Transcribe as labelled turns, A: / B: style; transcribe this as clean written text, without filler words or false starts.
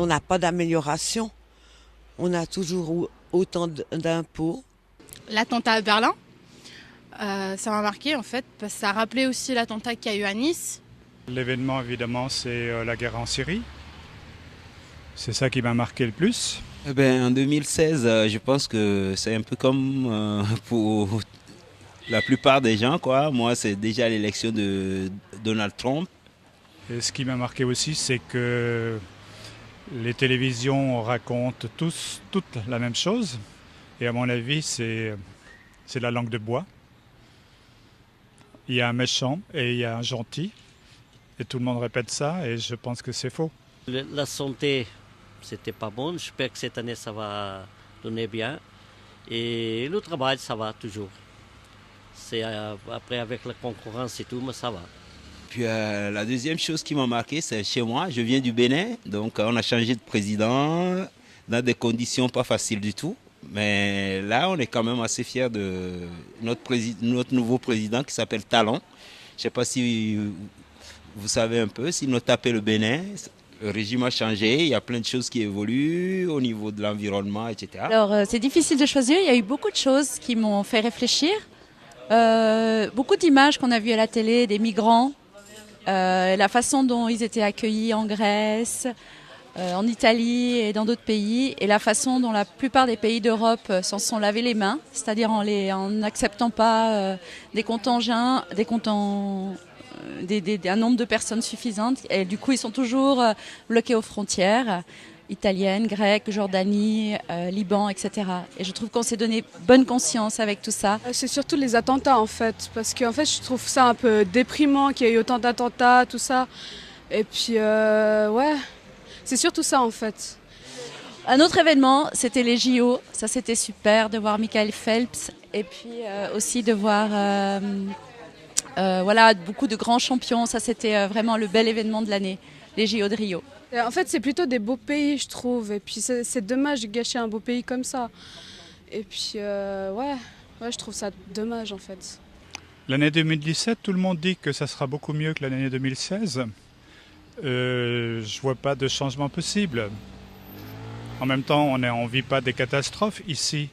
A: On n'a pas d'amélioration. On a toujours autant d'impôts.
B: L'attentat à Berlin, ça m'a marqué en fait, parce que ça a rappelé aussi l'attentat qu'il y a eu à Nice.
C: L'événement, évidemment, c'est la guerre en Syrie. C'est ça qui m'a marqué le plus.
D: Eh ben, en 2016, je pense que c'est un peu comme pour la plupart des gens, quoi. Moi, c'est déjà l'élection de Donald Trump.
C: Et ce qui m'a marqué aussi, c'est que les télévisions racontent toutes la même chose. Et à mon avis, c'est la langue de bois. Il y a un méchant et il y a un gentil. Et tout le monde répète ça et je pense que c'est faux.
E: La santé, c'était pas bon. J'espère que cette année, ça va donner bien. Et le travail, ça va toujours. C'est après avec la concurrence et tout, mais ça va.
D: Puis la deuxième chose qui m'a marqué, c'est chez moi. Je viens du Bénin, donc on a changé de président dans des conditions pas faciles du tout. Mais là, on est quand même assez fiers de notre nouveau président qui s'appelle Talon. Je ne sais pas si vous savez un peu, s'il nous tapait le Bénin, le régime a changé, il y a plein de choses qui évoluent au niveau de l'environnement, etc.
F: Alors, c'est difficile de choisir. Il y a eu beaucoup de choses qui m'ont fait réfléchir. Beaucoup d'images qu'on a vues à la télé, des migrants, la façon dont ils étaient accueillis en Grèce, en Italie et dans d'autres pays, et la façon dont la plupart des pays d'Europe s'en sont lavé les mains, c'est-à-dire en n'acceptant pas un nombre de personnes suffisantes. Et du coup, ils sont toujours bloqués aux frontières italiennes, grecques, Jordanie, Liban, etc. Et je trouve qu'on s'est donné bonne conscience avec tout ça.
G: C'est surtout les attentats en fait, parce qu'en fait je trouve ça un peu déprimant qu'il y ait eu autant d'attentats, tout ça. Et puis ouais, c'est surtout ça en fait.
F: Un autre événement, c'était les JO. Ça, c'était super de voir Michael Phelps et puis aussi de voir voilà, beaucoup de grands champions. Ça, c'était vraiment le bel événement de l'année, les JO de Rio.
G: En fait, c'est plutôt des beaux pays, je trouve. Et puis, c'est dommage de gâcher un beau pays comme ça. Et puis, ouais, je trouve ça dommage, en fait.
C: L'année 2017, tout le monde dit que ça sera beaucoup mieux que l'année 2016. Je vois pas de changement possible. En même temps, on ne vit pas des catastrophes ici.